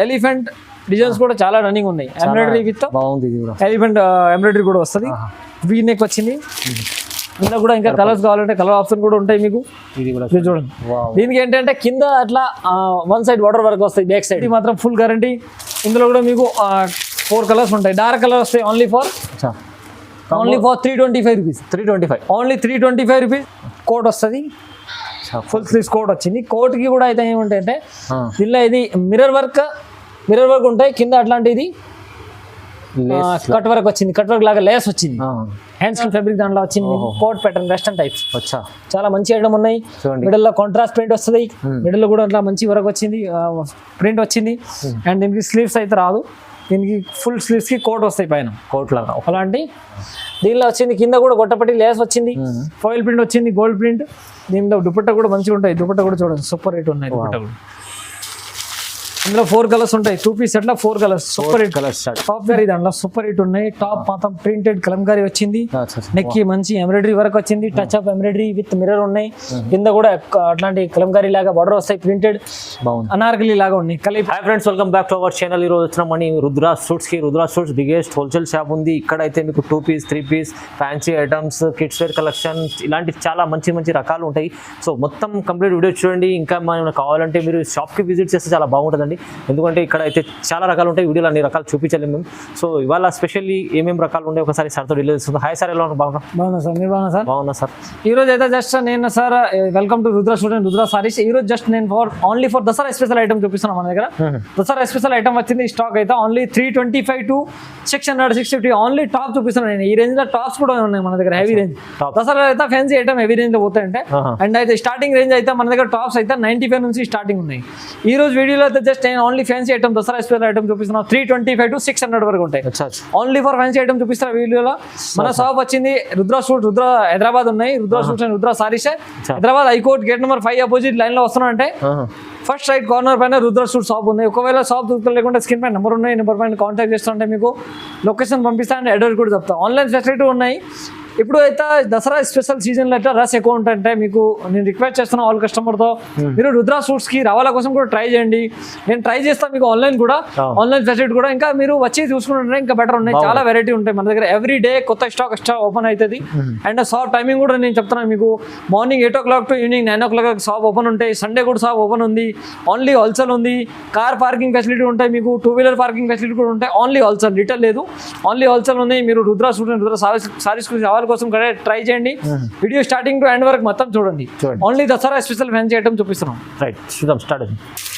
Elephant designs కూడా చాలా running ఉన్నాయి. ఎంబ్రాయిడరీ విత్ బాగుంది, ఎలిఫెంట్ ఎంబ్రాయిడరీ కూడా వస్తుంది. వీ నెక్ వచ్చింది. ఇందులో కూడా ఇంకా కలర్స్ కావాలంటే కలర్ ఆప్షన్ కూడా ఉంటాయి మీకు. ఇది కూడా చూడండి. దీనికి ఏంటంటే కింద అట్లా వన్ సైడ్ బార్డర్ వరకు వస్తాయి, బ్యాక్ సైడ్ మాత్రం ఫుల్ గ్యారంటీ. ఇందులో కూడా మీకు 4 కలర్స్ ఉంటాయి. డార్క్ కలర్ వస్తాయి only for 325 rupees. 325 only 325 rupees. Coat వస్తుంది, ఫుల్ స్లీవ్స్ కోట్ వచ్చింది. కోట్కి కూడా అయితే ఏముంటాయంటే దీనిలో ఇది మిర్రర్ వర్క్ ఉంటాయి. కింద అట్లాంటిది కట్ వర్క్ వచ్చింది, కట్ వర్క్ లాగా లేస్ వచ్చింది. హ్యాండ్స్ ఫ్యాబ్రిక్ దాంట్లో వచ్చింది. కోట్ ప్యాటర్న్ వెస్టర్న్ టైప్స్ చాలా మంచి ఐటమ్ ఉన్నాయి. మిడిల్ లో కాంట్రాస్ట్ ప్రింట్ వస్తుంది. మిడిల్ లో కూడా అట్లా మంచి వర్క్ వచ్చింది, ప్రింట్ వచ్చింది. అండ్ దీనికి స్లీవ్స్ అయితే రాదు, దీనికి ఫుల్ స్లీవ్స్ కి కోట్ వస్తాయి పైన, కోట్ లాగా అలాంటి. దీనిలో వచ్చింది కింద కూడా గొట్టపట్టి లేస్ వచ్చింది, ఫాయిల్ ప్రింట్ వచ్చింది, గోల్డ్ ప్రింట్. దీనిలో దుపట్టా కూడా మంచిగా ఉంటాయి. దుపట్టా కూడా చూడండి సూపర్ రేట్ ఉన్నాయి. దుపట్టా కూడా ఇందులో 4 కలర్స్ ఉంటాయి. 2 పీస్ సెట్ లో 4 colours super hit colours. Top గారి దాంట్లో సూపర్ హిట్ ఉన్నాయి. టాప్ మాత్రం ప్రింటెడ్ కలంకారీ వచ్చింది. నెక్ కి మంచి ఎంబ్రాయిడరీ వర్క్ వచ్చింది. Touch up embroidery with mirror ఉన్నాయి. కింద కూడా అట్లాంటి కలంకారీ లాగా బార్డర్ వస్తాయి, ప్రింటెడ్ అనార్కలి లాగా ఉన్నాయి. Hi friends, welcome back to our channel. ఈ రోజు వచ్చిన మనీ రుద్రా సూట్స్ కి. Rudra suits biggest wholesale shop ఉంది. ఇక్కడైతే మీకు 2 piece 3 piece fancy items, kids wear collection ఇలాంటి చాలా మంచి మంచి రకాలు ఉంటాయి. సో మొత్తం కంప్లీట్ వీడియో చూడండి. ఇంకా మనం కావాలంటే మీరు షాప్ కి విజిట్ చేస్తే చాలా బాగుంటుందండి. ఎందుకంటే ఇక్కడ అయితే చాలా రకాలు ఉంటాయి. వీడియోలో అన్ని రకాలు చూపించాలి మేము. సో ఇవాళ స్పెషల్లీ ఏమేమి రకాలు ఉంటాయి ఒకసారి సార్తో డీల్ చేస్తుంది. హాయ్ సార్, ఎలా ఉన్నారు? బాగున్నా సార్, మీరు బాగున్నా సార్? బాగున్నా సార్. ఈ రోజు అయితే జస్ట్ నేను sir welcome to Rudra student Rudra saris. ఈ రోజు జస్ట్ నేను only for Dasara special item చూపిస్తున్నాను. మన దగ్గర దసరా స్పెషల్ ఐటమ్ వచ్చింది. స్టాక్ అయితే ఓన్లీ 325 to 600 650 ఓన్లీ టాప్ చూపిస్తున్నాను నేను. ఈ రేంజ్ లో టాప్స్ కూడా ఉన్నాయి మన దగ్గర, హెవీ రేంజ్. దసరా అయితే ఫ్యాన్సీ ఐటమ్ హెవీ రేంజ్ లో పోతాయంటే. అండ్ అయితే స్టార్టింగ్ రేంజ్ అయితే మన దగ్గర టాప్స్ అయితే 95 నుంచి స్టార్టింగ్ ఉన్నాయి. ఈ రోజు వీడియోలో అయితే జస్ట్ నేను only fancy item Dasara special item చూపిస్తున్నాం. 325 to 600 వరకు ఉంటాయి. ఓన్లీ ఫర్ ఫ్యాన్సీ ఐటమ్ చూపిస్తున్నా వీడియోలో. మన షాప్ వచ్చింది రుద్రా సూట్, రుద్రా హైదరాబాద్ ఉన్నాయి. Rudra suits and Rudra saris Hyderabad high court gate number 5 opposite line లో వస్తున్నా అంటే ఫస్ట్ రైట్ కార్నర్ పైన రుద్రా సూట్ షాప్ ఉంది. ఒకవేళ షాప్ దొరుకుతా లేకుంటే స్క్రీన్ పైన నెంబర్ ఉన్నాయి, నెంబర్ పైన కాంటాక్ట్ చేస్తుంటే మీకు లొకేషన్ పంపిస్తాను, అడ్రస్ కూడా చెప్తాను. ఆన్లైన్ ఫెసిలిటీ ఉన్నాయి. ఇప్పుడు అయితే దసరా స్పెషల్ సీజన్లో అయితే రష్ ఎక్కువ ఉంటుంటే మీకు నేను రిక్వెస్ట్ చేస్తున్నా ఆల్ కస్టమర్తో, మీరు రుద్రా సూట్స్కి రావాల కోసం కూడా ట్రై చేయండి. నేను ట్రై చేస్తాను మీకు ఆన్లైన్ కూడా, ఆన్లైన్ ఫెసిలిటీ కూడా. ఇంకా మీరు వచ్చి చూసుకుంటుంటే ఇంకా బెటర్ ఉన్నాయి. చాలా వెరైటీ ఉంటాయి మన దగ్గర. ఎవ్రీ డే కొత్త స్టాక్ ఓపెన్ అవుతుంది. అండ్ షాప్ టైమింగ్ కూడా నేను చెప్తున్నాను మీకు. Morning 8 o'clock to evening 9 o'clock shop open ఉంటాయి. సండే కూడా షాప్ ఓపెన్ ఉంది. ఓన్లీ హోల్సేల్ ఉంది. కార్ పార్కింగ్ ఫెసిలిటీ ఉంటాయి మీకు. 2-wheeler పార్కింగ్ ఫెసిలిటీ కూడా ఉంటాయి. ఓన్లీ హోల్సేల్, రిటైల్ లేదు. ఓన్లీ హోల్సేల్ ఉన్నాయి. మీరు రుద్రా సూట్ అండ్ రుద్రా సారీస్ కోసం ట్రై చేయండి. వీడియో స్టార్టింగ్ టు ఎండ్ వరకు మొత్తం చూడండి. Only Dasara special fancy item చూపిస్తున్నాం. రైట్, చూద్దాం స్టార్ట్.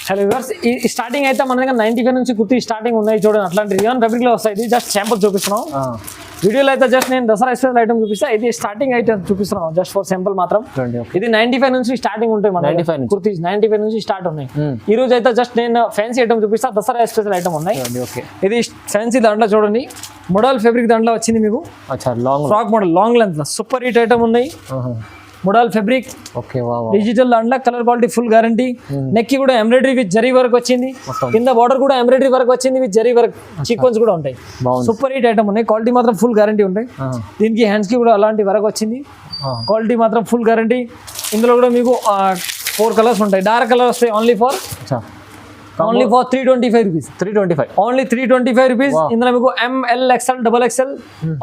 హలో వ్యూవర్స్, ఈ స్టార్టింగ్ అయితే మన దగ్గర 95 నుంచి కుర్తీ స్టార్టింగ్ ఉన్నాయి. చూడండి అట్లాంటి రియాన్ ఫ్యాబ్రిక్ లో వస్తాయి. ఇది జస్ట్ శాంపుల్ చూపిస్తున్నాం. వీడియోలో అయితే జస్ట్ నేను దసరా స్పెషల్ ఐటమ్ చూపిస్తా. ఇది స్టార్టింగ్ ఐటమ్ చూపిస్తున్నాం జస్ట్ ఫర్ శాంపుల్ మాత్రం. ఇది 95 నుంచి స్టార్టింగ్ ఉంటాయి మన 95 కుర్తీ 95 నుంచి స్టార్ట్ ఉన్నాయి. ఈ రోజు అయితే జస్ట్ నేను ఫ్యాన్సీ ఐటమ్ చూపిస్తా. దసరా స్పెషల్ ఐటమ్ ఉన్నాయి. ఇది ఫ్యాన్సీ దాంట్లో చూడండి, మోడల్ ఫ్యాబ్రిక్ దాంట్లో వచ్చింది మీకు. Frock model long length super hit item ఉన్నాయి. మోడల్ ఫ్యాబ్రిక్ డిజిటల్ దాంట్లో colour quality full guarantee. Neck కి కూడా ఎంబ్రాయిడరీ విత్ జరీ వర్క్ వచ్చింది. కింద బార్డర్ కూడా ఎంబ్రాయిడరీ వర్క్ వచ్చింది విత్ జరీ వర్క్, సీక్వెన్స్ కూడా ఉంటాయి. సూపర్ హిట్ ఐటమ్ ఉన్నాయి. క్వాలిటీ మాత్రం ఫుల్ గ్యారంటీ ఉంటాయి. దీనికి హ్యాండ్స్ కి కూడా అలాంటి వర్క్ వచ్చింది. క్వాలిటీ మాత్రం ఫుల్ గ్యారంటీ. ఇందులో కూడా మీకు 4 కలర్స్ ఉంటాయి. డార్క్ కలర్ వస్తాయి. Only for 325 rupees. 325 only 325 rupees. ఇందులో మీకు ML XL XXL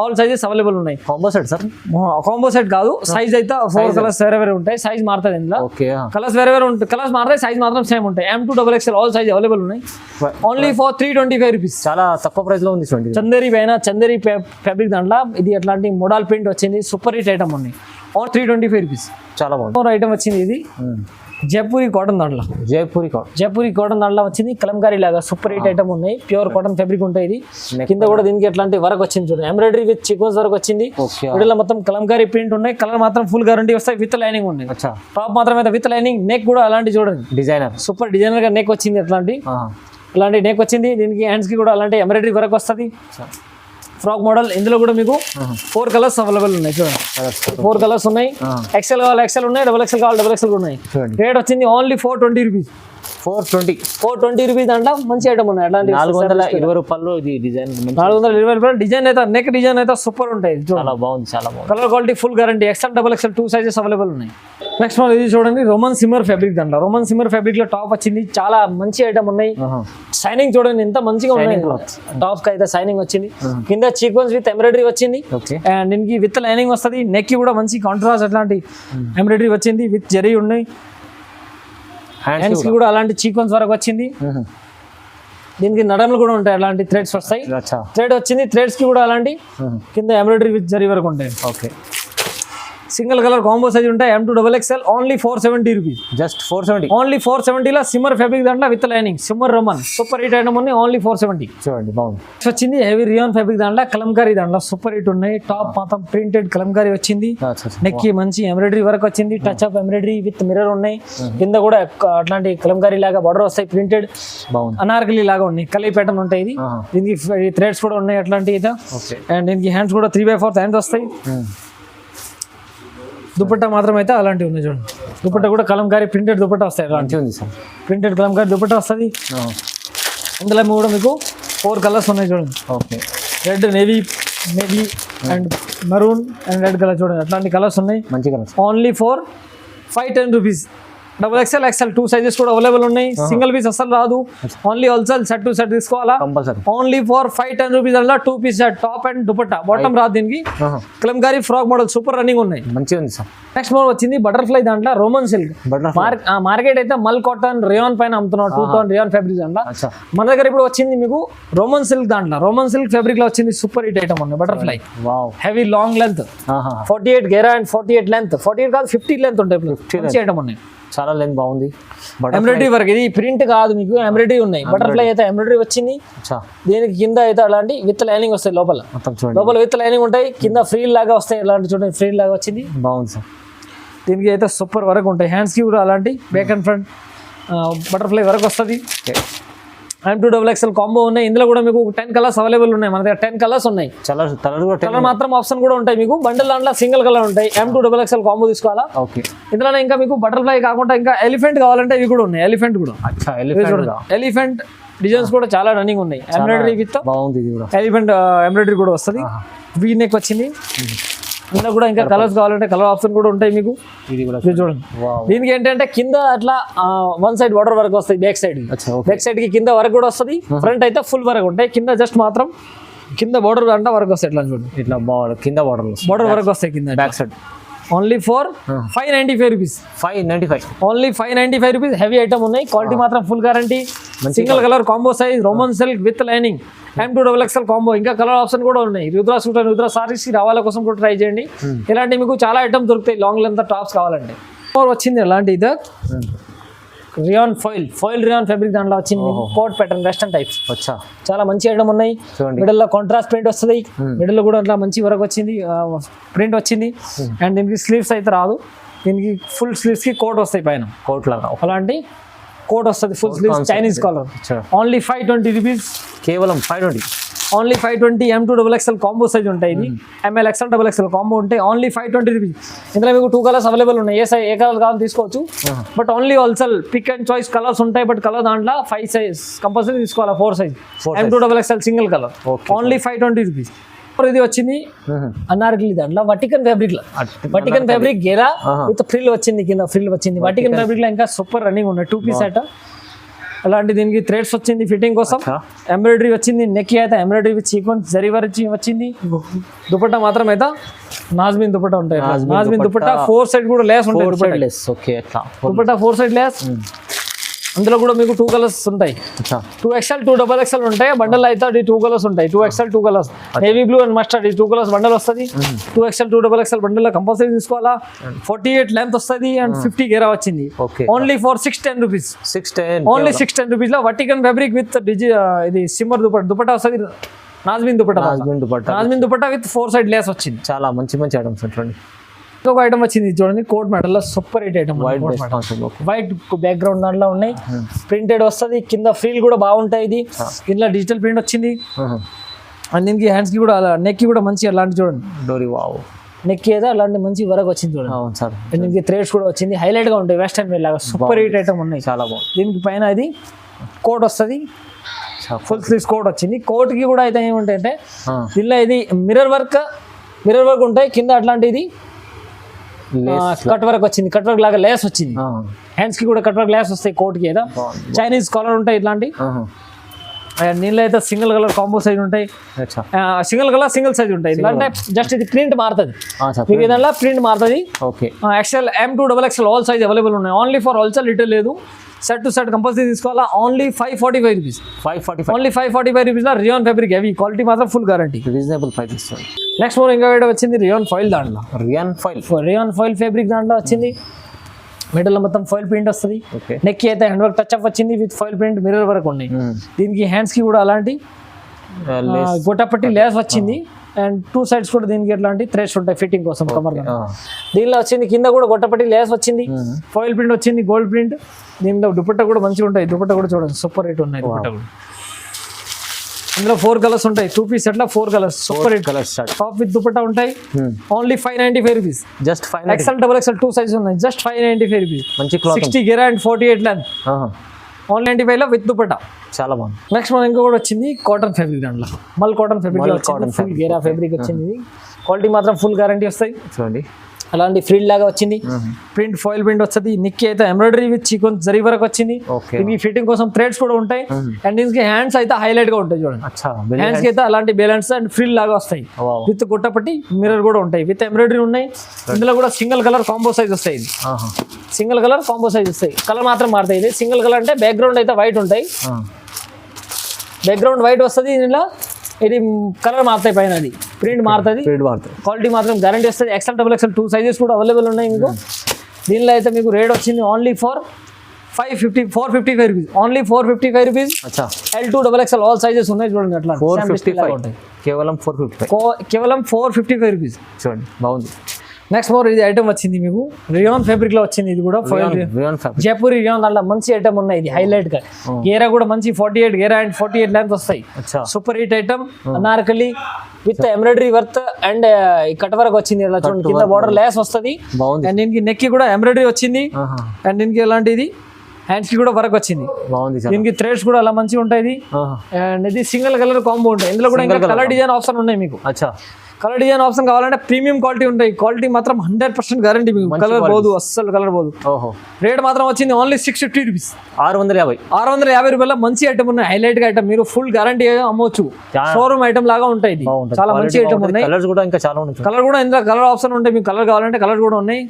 all sizes available ఉన్నాయి. Combo set sir? Combo set కాదు, సైజ్ అయితే 4 కలర్స్ వేరే వేరే ఉంటాయి. సైజ్ మారుతుంది. ఇందులో కలర్స్ వేరే వేరే ఉంటాయి. కలర్స్ మారుతాయి, సైజ్ మాత్రం సేమ్ ఉంటాయి. M2 XXL all size available ఉన్నాయి. Only for 325 rupees. చాలా తక్కువ ప్రైస్ లో ఉంది. చందేరి పైన చందేరి ఫ్యాబ్రిక్ దాంట్లో ఇది అట్లాంటి మోడల్ ప్రింట్ వచ్చింది. సూపర్ హిట్ ఐటమ్ ఉన్నాయి. 325 రూపీస్. చాలా బాగుంది ఐటమ్ వచ్చింది. ఇది జైపూరి కాటన్ దాంట్లో, జైపూరి కాటన్ దాంట్లో వచ్చింది. కలంకారీ లాగా సూపర్ హిట్ ఐటమ్ ఉన్నాయి. ప్యూర్ కాటన్ ఫ్యాబ్రిక్ ఉంటాయి. ఇది కింద కూడా దీనికి ఎట్లాంటి వర్క్ వచ్చింది చూడండి. ఎంబ్రాయిడరీ విత్ సీక్వెన్స్ వర్క్ వచ్చింది. వీడియోలో మొత్తం కలంకారీ ప్రింట్ ఉన్నాయి. కలర్ మాత్రం ఫుల్ గ్యారంటీ వస్తాయి. విత్ లైనింగ్ ఉంది. టాప్ మాత్రం అయితే విత్ లైనింగ్. నెక్ కూడా అలాంటి చూడండి, డిజైనర్ సూపర్ డిజైనర్ గా నెక్ వచ్చింది. అలాంటి నెక్ వచ్చింది. దీనికి హ్యాండ్స్ కి కూడా అలాంటి ఎంబ్రాయిడరీ వర్క్ వస్తుంది. Frock model. ఇందులో కూడా మీకు 4 కలర్స్ అవైలబుల్ ఉన్నాయి. చూడండి 4 కలర్స్ ఉన్నాయి. XL కావాలి XL ఉన్నాయి, XXL కావాలి XXL ఉన్నాయి. రేట్ వచ్చింది ఓన్లీ 420 రూపీస్. 420 రూపీస్ అంటే మంచి ఐటమ్ ఉన్నాయి. అట్లాంటి 420 రూపాయలు. ఇది డిజైన్ 420 రూపాయలు. డిజైన్ అయితే నెక్ డిజైన్ అయితే సూపర్ ఉంటాయి. చాలా బాగుంది, చాలా బాగుంది. Colour quality full guarantee. XL XXL 2 sizes available ఉన్నాయి. నెక్స్ట్ మనం ఇది చూడండి రోమన్ సిమ్మర్ ఫ్యాబ్రిక్ దాంట్లో రోమన్ సిమ్మర్ ఫ్యాబ్రిక్ లో టాప్ వచ్చింది చాలా మంచి ఐటమ్ ఉన్నాయి షైనింగ్ చూడండి ఎంత మంచిగా ఉన్నాయి టాప్ కి అయితే షైనింగ్ వచ్చింది కింద సీక్వెన్స్ విత్ ఎంబ్రాయిడరీ వచ్చింది అండ్ దీనికి విత్ లైనింగ్ వస్తుంది నెక్ కి కూడా మంచి కాంట్రాస్ట్ అట్లాంటి ఎంబ్రాయిడరీ వచ్చింది విత్ జరీ ఉన్నాయి హ్యాండ్స్ కి కూడా అలాంటి సీక్వెన్స్ వరకు వచ్చింది దీనికి నడమలు కూడా ఉంటాయి అలాంటి థ్రెడ్స్ వస్తాయి థ్రెడ్ వచ్చింది థ్రెడ్స్ కి కూడా అలాంటి కింద ఎంబ్రాయిడరీ విత్ జరీ వరకు ఉంటాయి okay single colour combo size ఉంటాయి M2XXL only 470 rupees just 470 only 470 లో సిమ్మర్ ఫ్యాబ్రిక్ దాంట్లో with lining shimmer Roman super hit item ఉన్నాయి ఓన్లీ 470 చూడండి బాగుంది వచ్చింది హెవీ రియాన్ ఫ్యాబ్రిక్ దాంట్లో కలంకారీ దాంట్లో సూపర్ హిట్ ఉన్నాయి టాప్ మొత్తం ప్రింటెడ్ కలంకారీ వచ్చింది నెక్ కి మంచి ఎంబ్రాయిడరీ వర్క్ వచ్చింది touch up embroidery with mirror ఉన్నాయి కింద కూడా అట్లాంటి కలంకారీ లాగా బార్డర్ వస్తాయి ప్రింటెడ్ బాగుంది అనార్కలి లాగా ఉన్నాయి కలీ ప్యాటర్న్ ఉంటాయి ఇది దీనికి థ్రెడ్స్ కూడా ఉన్నాయి అట్లాంటి ఇది అండ్ దీనికి హ్యాండ్స్ కూడా 3/4 హ్యాండ్స్ వస్తాయి దుపట్టా మాత్రం అయితే అలాంటివి ఉన్నాయి చూడండి దుపట్టా కూడా కలంకారీ ప్రింటెడ్ దుపట్టా వస్తాయి అలాంటి ఉంది సార్ ప్రింటెడ్ కలంకారీ దుపట్టా వస్తుంది ఇందులో కూడా మీకు 4 కలర్స్ ఉన్నాయి చూడండి okay red navy and maroon and red colour చూడండి అట్లాంటి కలర్స్ ఉన్నాయి మంచి colours only for 510 rupees XXL XL 2 sizes కూడా అవైలబుల్ ఉన్నాయి సింగిల్ పీస్ అసలు రాదు only wholesale set to set తీసుకోవాలా కంపల్సరీ ఓన్లీ ఫర్ 510 రూపీస్ అలా 2 piece set top and dupatta bottom రాదు దీనికి Kalamkari frock model super running ఉన్నాయి మంచిగా ఉంది సార్ నెక్స్ట్ మోడల్ వచ్చింది బటర్ఫ్లై దాంట్లో రోమన్ సిల్క్ మార్కెట్ అయితే మల్ కాటన్ రియాన్ పైన అమ్ముతున్నారు 2 టోన్ రియాన్ ఫ్యాబ్రిక్ దాంట్లో మన దగ్గర ఇప్పుడు వచ్చింది మీకు రోమన్ సిల్క్ దాంట్లో రోమన్ సిల్క్ ఫ్యాబ్రిక్ లో వచ్చింది సూపర్ హిట్ ఐటమ్ ఉన్నాయి బటర్ఫ్లై హెవీ లాంగ్ లెంత్ 48 గేరా అండ్ 48 లెంత్ 48 కాదు 50 లెంత్ ఉంటాయి మంచి ఐటమ్ ఉన్నాయి చాలా లెంత్ బాగుంది ఎంబ్రాయిడరీ వర్క్ ఇది ప్రింట్ కాదు మీకు ఎంబ్రాయిడరీ ఉన్నాయి బటర్ఫ్లై అయితే ఎంబ్రాయిడరీ వచ్చింది దీనికి కింద అయితే అలాంటి విత్ లైనింగ్ వస్తాయి లోపల విత్ లైనింగ్ ఉంటాయి కింద ఫ్రీల్ లాగా వస్తాయి అలాంటి చూడండి ఫ్రీల్ లాగా వచ్చింది బాగుంది సార్ దీనికి అయితే సూపర్ వర్క్ ఉంటాయి హ్యాండ్స్ కి కూడా అలాంటి back and front butterfly work వస్తుంది M2XXL కాంబో ఉన్నాయి ఇందులో కూడా మీకు 10 కలర్స్ అవైలబుల్ ఉన్నాయి మన దగ్గర 10 కలర్స్ ఉన్నాయి కలర్ మాత్రం ఆప్షన్ కూడా ఉంటాయి మీకు బండిల్ దాంట్లో సింగిల్ కలర్ ఉంటాయి M2XXL కాంబో తీసుకోవాలా ఓకే ఇందులో ఇంకా మీకు బటర్ఫ్లై కాకుండా ఇంకా ఎలిఫెంట్ కావాలంటే ఇవి కూడా ఉన్నాయి ఎలిఫెంట్ కూడా ఎలిఫెంట్ డిజైన్స్ కూడా చాలా రన్నింగ్ ఉన్నాయి ఎంబ్రాయిడరీ విత్ బాగుంది ఇది కూడా ఎలిఫెంట్ ఎంబ్రాయిడరీ కూడా వస్తుంది వీ నెక్ వచ్చింది ఇందులో కూడా ఇంకా కలర్స్ కావాలంటే కలర్ ఆప్షన్ కూడా ఉంటాయి మీకు ఇది కూడా చూడండి దీనికి ఏంటంటే కింద అట్లా 1 సైడ్ బార్డర్ వర్క్ వస్తుంది బ్యాక్ సైడ్ కి కింద వర్క్ కూడా వస్తుంది ఫ్రంట్ అయితే ఫుల్ వర్క్ ఉంటాయి కింద జస్ట్ మాత్రం కింద బార్డర్ అంటే వర్క్ వస్తాయి ఇట్లా చూడండి ఇట్లా కింద బార్డర్ వర్క్ వస్తాయి కింద back side only for 595 rupees 595 only 595 rupees heavy item ఉన్నాయి క్వాలిటీ మాత్రం full guarantee single colour combo size Roman silk with lining M2XXL combo ఇంకా కలర్ ఆప్షన్ కూడా ఉన్నాయి రుద్రా సూట్ అండ్ రుద్రా సారీస్ రావాల కోసం కూడా ట్రై చేయండి ఇలాంటి మీకు చాలా ఐటమ్ దొరుకుతాయి లాంగ్ లెంత్ టాప్స్ కావాలంటే వచ్చింది అలాంటి ఇది రియాన్ ఫాయిల్ రియాన్ ఫ్యాబ్రిక్ దాంట్లో వచ్చింది కోట్ ప్యాటర్న్ వెస్టర్న్ టైప్స్ చాలా మంచి ఐటమ్ ఉన్నాయి మిడిల్ లో కాంట్రాస్ట్ ప్రింట్ వస్తుంది మిడిల్ లో కూడా అట్లా మంచి వరకు వచ్చింది ప్రింట్ వచ్చింది అండ్ దీనికి స్లీవ్స్ అయితే రాదు దీనికి ఫుల్ స్లీవ్స్ కి కోట్ వస్తాయి పైన కోట్ లాగా అలాంటి కోట్ వస్తుంది full sleeves Chinese colour only 520 rupees కేవలం 520 ఓన్లీ 520 M2XXL కాంబో సైజ్ ఉంటాయి ఇది MLXL కాంబో ఉంటాయి ఓన్లీ 520 రూపీస్ ఇందులో మీకు 2 కలర్స్ అవైలబుల్ ఉన్నాయి ఏ కలర్ కావాలో తీసుకోవచ్చు but only wholesale pick and choice colours ఉంటాయి బట్ కలర్ దాంట్లో 5 సైజ్ కంపల్సరీ తీసుకోవాలి 4 size M2XXL single colour only 520 rupees ఇది వచ్చింది అనార్కలి దాంట్లో వటికన్ ఫ్యాబ్రిక్ గేరా విత్ ఫ్రిల్ వచ్చింది కింద ఫ్రిల్ వచ్చింది వటికన్ ఫ్యాబ్రిక్ లో ఇంకా సూపర్ రన్నింగ్ ఉన్నాయి 2 పీస్ సెట్ అలాంటి దీనికి థ్రెడ్స్ వచ్చింది ఫిట్టింగ్ కోసం ఎంబ్రాయిడరీ వచ్చింది నెక్ అయితే embroidery with sequence zari work వచ్చింది దుపట్టా మాత్రం అయితే నాజ్మిన్ దుపట్టా ఉంటాయి నాజ్మిన్ దుపట్టా 4 సైడ్ కూడా లేస్ ఉంటాయి దుపట్టా 4 సైడ్ లేస్ అందులో కూడా మీకు 2 కలర్స్ ఉంటాయి 2XL 2XXL ఉంటాయి బండల్ అయితే 2 కలర్స్ ఉంటాయి 2XL 2 colours navy blue and mustard 2 colours bundle వస్తుంది 2XL 2XXL బండల్ లో కంపల్సరీ తీసుకోవాలా 48 లెంత్ వస్తుంది అండ్ 50 గేరా వచ్చింది only for 610 rupees only 610 rupees లో వటికన్ ఫ్యాబ్రిక్ విత్ ఇది సిమ్మర్ దుపట్టా వస్తుంది నాజ్మిన్ దుపట్టా విత్ 4 సైడ్ లేస్ వచ్చింది చాలా మంచి ఐటమ్స్ ఉంటుంది ఇంకొక ఐటమ్ వచ్చింది చూడండి కోట్ మెటల్ లో super hit item white background దాంట్లో ఉన్నాయి ప్రింటెడ్ వస్తుంది కింద ఫ్రీల్ కూడా బాగుంటాయి ఇది కింద డిజిటల్ ప్రింట్ వచ్చింది అండ్ దీనికి హ్యాండ్స్ కి కూడా నెక్ కి కూడా మంచి అలాంటి చూడండి డోరీ నెక్ ఏదో అలాంటి మంచి వరకు వచ్చింది చూడండి దీనికి థ్రెడ్స్ కూడా వచ్చింది హైలైట్ గా ఉంటాయి వెస్టర్న్ వేర్ లాగా సూపర్ హిట్ ఐటమ్ ఉన్నాయి చాలా బాగుంది దీనికి పైన ఇది కోట్ వస్తుంది ఫుల్ స్లీవ్స్ కోట్ వచ్చింది కోట్ కి కూడా అయితే ఏముంటాయంటే దీనిలో ఇది మిర్రర్ వర్క్ ఉంటాయి కింద అట్లాంటిది కట్ వర్క్ వచ్చింది, కట్ వర్క్ లాగా లేస్ వచ్చింది, హ్యాండ్స్ కి కూడా కట్ వర్క్ లేస్ వస్తాయి, కోట్ కి ఏదో చైనీస్ కాలర్ ఉంటాయి ఇట్లాంటి. నీళ్ళు అయితే సింగిల్ కలర్ కాంబో సైజ్ ఉంటాయి, సింగిల్ కలర్ సింగిల్ సైజ్ ఉంటాయి. అంటే జస్ట్ ఇది ప్రింట్ మారుతుంది, మీకు ఏదన్నా ప్రింట్ మారుతుంది. XL M2XXL all size available ఉన్నాయి. ఓన్లీ ఫర్ హోల్సేల్ రిటైల్ లేదు, సెట్ టు సెట్ కంపల్సరీ తీసుకోవాలా. Only 545 rupees, only 545 rupees. Rayon fabric heavy quality మాత్రం full guarantee, reasonable price. Next more ఇంకా వచ్చింది రియాన్ ఫాయిల్ దాంట్లో, రియాన్ ఫాయిల్ ఫ్యాబ్రిక్ దాంట్లో వచ్చింది. Middle లో మొత్తం ఫాయిల్ ప్రింట్ వస్తుంది, నెక్ అయితే హ్యాండ్ వర్క్ టచ్ అప్ వచ్చింది with foil print mirror work ఉన్నాయి. దీనికి హ్యాండ్స్ కి కూడా అలాంటి గొట్టపట్టి లేస్ వచ్చింది, అండ్ టూ సైడ్స్ కూడా దీనికి ఎట్లాంటి థ్రెడ్స్ ఉంటాయి ఫిట్టింగ్ కోసం కమర్. దీనిలో వచ్చింది కింద కూడా గొట్టపట్టి లేస్ వచ్చింది, ఫాయిల్ ప్రింట్ వచ్చింది, గోల్డ్ ప్రింట్. దీనిలో దుపట్టా కూడా మంచిగా ఉంటాయి, దుపట్టా కూడా చూడండి సూపర్ రేట్ ఉన్నాయి దుపట్టా కూడా. ఇందులో 4 కలర్స్ ఉంటాయి, 2 పీస్ సెట్ లో 4 colours super hit colours. Top with dupatta ఉంటాయి. Only 595 rupees, just XL XXL 2 size ఉన్నాయి, జస్ట్ 595 రూపీస్. మంచి 60 గెరా అండ్ 48 లెంత్, ఓన్లీ 95 లో విత్ దుపట్టా. చాలా బాగుంది. నెక్స్ట్ మనం ఇంకొకటి వచ్చింది కాటన్ ఫ్యాబ్రిక్ దాంట్లో, మల్ cotton fabric, full Gera fabric వచ్చింది. క్వాలిటీ మాత్రం ఫుల్ గ్యారంటీ వస్తాయి. చూడండి అలాంటి ఫ్రిల్ లాగా వచ్చింది, ప్రింట్ ఫాయిల్ ప్రింట్ వస్తుంది. నిక్కి అయితే ఎంబ్రాయిడరీ విత్ చికెన్ జరీ వరకు వచ్చింది. దీనికి ఫిట్టింగ్ కోసం థ్రెడ్స్ కూడా ఉంటాయి, అండ్ దీనికి హ్యాండ్స్ అయితే హైలైట్ గా ఉంటాయి. చూడండి హ్యాండ్స్ కి అయితే అలాంటి బ్యాలెన్స్ అండ్ ఫ్రిల్ లాగా వస్తాయి, విత్ గుట్టపట్టి మిర్రర్ కూడా ఉంటాయి, విత్ ఎంబ్రాయిడరీ ఉన్నాయి. ఇందులో కూడా సింగిల్ కలర్ కాంబో సైజ్ వస్తాయి, సింగిల్ కలర్ కాంబో సైజ్ వస్తాయి. కలర్ మాత్రం మారుతాయి. ఇది సింగిల్ కలర్ అంటే బ్యాక్గ్రౌండ్ అయితే వైట్ ఉంటాయి, బ్యాక్గ్రౌండ్ వైట్ వస్తుంది. ఇందులో ఇది కలర్ మారుతాయి, పైన అది ప్రింట్ మారుతుంది. క్వాలిటీ మాత్రం గ్యారంటీ వస్తుంది. XL XXL 2 సైజెస్ కూడా అవైలబుల్ ఉన్నాయి మీకు. దీనిలో అయితే మీకు రేట్ వచ్చింది only for 455 rupees, only 455 rupees. L2 XXL all sizes ఉన్నాయి చూడండి, అట్లా 455 ఉంటాయి, కేవలం 455 రూపీస్. చూడండి బాగుంది. నెక్స్ట్ మోర్ ఇది ఐటమ్ వచ్చింది మీకు రియాన్ ఫ్యాబ్రిక్ లో వచ్చింది. ఇది కూడా జైపూరి రియాన్ దాంట్లో మంచి ఐటమ్ ఉన్నాయి. ఇది హైలైట్ గా గేరా కూడా మంచి 48 గేరా అండ్ 48 లెంత్ వస్తాయి. Super hit item, Anarkali with embroidery worth and cut work వచ్చింది. ఇలా చూడండి కింద బార్డర్ లేస్ వస్తుంది, అండ్ దీనికి నెక్ కి కూడా ఎంబ్రాయిడరీ వచ్చింది, అండ్ దీనికి ఎలాంటిది హ్యాండ్స్ కి కూడా వర్క్ వచ్చింది. దీనికి థ్రెడ్స్ కూడా అలా మంచిగా ఉంటాయి, అండ్ ఇది సింగిల్ కలర్ కాంబో ఉంటాయి. ఇందులో కూడా ఇంకా కలర్ డిజైన్ ఆప్షన్ ఉన్నాయి మీకు. కలర్ డిజైన్ ఆప్షన్ కావాలంటే ప్రీమియం క్వాలిటీ ఉంటాయి, క్వాలిటీ మాత్రం 100% గ్యారంటీ మీకు. కలర్ పోదు, అస్సలు కలర్ పోదు. రేట్ మాత్రం వచ్చింది ఓన్లీ 650 రూపీస్, 650 రూపాయల మంచి ఐటమ్ ఉన్నాయి, హైలైట్ గా ఐటమ్. మీరు ఫుల్ గ్యారంటీ అమ్మవచ్చు, షోరూమ్ ఐటమ్ లాగా ఉంటాయి. ఇది చాలా మంచి ఐటమ్ ఉన్నాయి. కలర్ కూడా ఇంకా చాలా ఉన్నాయి, కలర్ కూడా ఇందులో కలర్ ఆప్షన్ ఉంటాయి. మీకు కలర్ కావాలంటే కలర్ కూడా ఉన్నాయి.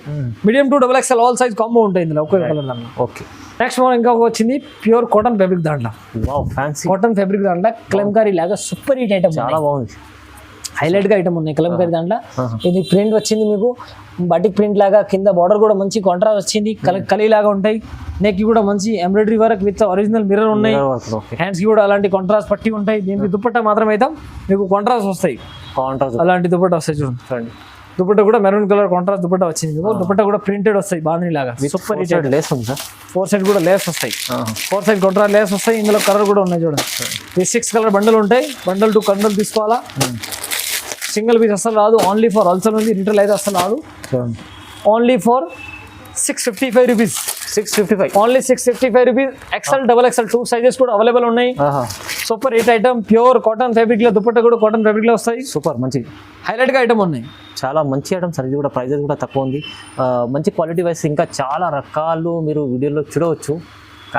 Medium to XXL all size combo ఉంటాయి ఇందులో ఒకే కలర్ దాంట్లో. ఓకే నెక్స్ట్ మనం ఇంకా వచ్చింది ప్యూర్ కాటన్ ఫ్యాబ్రిక్ దాంట్లో, కాటన్ ఫ్యాబ్రిక్ దాంట్లో కలంకారీ లాగా సూపర్ హిట్ ఐటమ్, చాలా బాగుంది, హైలైట్ గా ఐటమ్ ఉన్నాయి కలంకారీ దాంట్లో. ఇది ప్రింట్ వచ్చింది మీకు బటిక్ ప్రింట్ లాగా, కింద బార్డర్ కూడా మంచి కాంట్రాస్ట్ వచ్చింది, కలీ లాగా ఉంటాయి. నెక్ కి కూడా మంచి embroidery work with original mirror ఉన్నాయి. హ్యాండ్స్ కి కూడా అలాంటి కాంట్రాస్ట్ పట్టి ఉంటాయి. దీనికి దుపట్టా మాత్రం అయితే మీకు కాంట్రాస్ట్ వస్తాయి, అలాంటి దుపట్టా వస్తాయి. చూడండి దుపట్టా కూడా మెరూన్ కలర్ కాంట్రాస్ట్ దుపట్టా వచ్చింది. దుపట్టా కూడా ప్రింటెడ్ వస్తాయి బాంధనీ లాగా, సూపర్ హిట్ లేస్ ఉంది సార్. 4 సైడ్ కూడా లేస్ వస్తాయి, 4 సైడ్ కాంట్రాస్ట్ లేస్ వస్తాయి. ఇందులో కలర్ కూడా ఉన్నాయి చూడండి. ఈ 6 కలర్ బండల్ ఉంటాయి, బండల్ 2 కండలు తీసుకోవాలా. సింగిల్ పీస్ అసలు రాదు, ఓన్లీ ఫర్ హోల్సేల్ ఉంది, రిటైల్ అయితే అసలు రాదు. Only for 655 rupees, 655 only 655 rupees. XL XXL 2 sizes కూడా అవైలబుల్ ఉన్నాయి. Super hit item, pure cotton fabric లో, దుపట్టా కూడా కాటన్ ఫ్యాబ్రిక్ లో వస్తాయి. సూపర్ మంచి హైలైట్ గా ఐటమ్ ఉన్నాయి, చాలా మంచి ఐటమ్ సార్. ఇది కూడా ప్రైజెస్ కూడా తక్కువ ఉంది, మంచి క్వాలిటీ వైస్ ఇంకా చాలా రకాలు మీరు వీడియోలో చూడవచ్చు.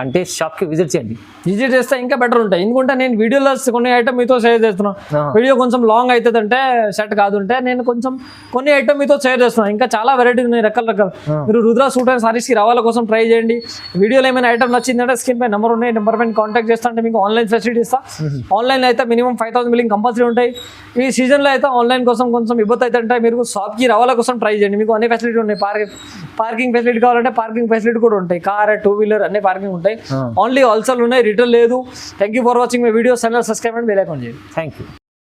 అంటే షాప్కి విజిట్ చేయండి, విజిట్ చేస్తే ఇంకా బెటర్ ఉంటాయి. ఎందుకంటే నేను వీడియోలో కొన్ని ఐటమ్ మీతో షేర్ చేస్తున్నాను, వీడియో కొంచెం లాంగ్ అవుతుంది అంటే సెట్ కాదు అంటే నేను కొంచెం కొన్ని ఐటమ్ మీతో షేర్ చేస్తున్నాను. ఇంకా చాలా వెరైటీ ఉన్నాయి, రకాల మీరు రుద్ర సూట్ అండ్ సారీస్కి రావాల కోసం ట్రై చేయండి. వీడియోలో ఏమైనా ఐటమ్ నచ్చిందంటే స్క్రీన్ పై నెంబర్ ఉన్నాయి, నెంబర్ పైన కాంటాక్ట్ చేస్తా అంటే మీకు ఆన్లైన్ ఫెసిలిటీ ఇస్తా. ఆన్లైన్ అయితే మినిమం 5000 బిల్లింగ్ కంపల్సరీ ఉంటాయి. ఈ సీజన్లో అయితే ఆన్లైన్ కోసం కొంచెం ఇబ్బంది అయితే అంటే మీరు షాప్కి రావాల కోసం ట్రై చేయండి. మీకు అన్ని ఫెసిలిటీ ఉన్నాయి, పార్కింగ్ ఫెసిలిటీ కావాలంటే పార్కింగ్ ఫెసిలిటీ కూడా ఉంటాయి, కార్ 2 వీలర్ అన్ని పార్కింగ్ ఉంటాయి. ఓన్లీ హోల్సేల్ ఉన్నాయి, రిటైల్ లేదు. Thank you for watching my video. Channel subscribe and bell icon చేయండి. Thank you.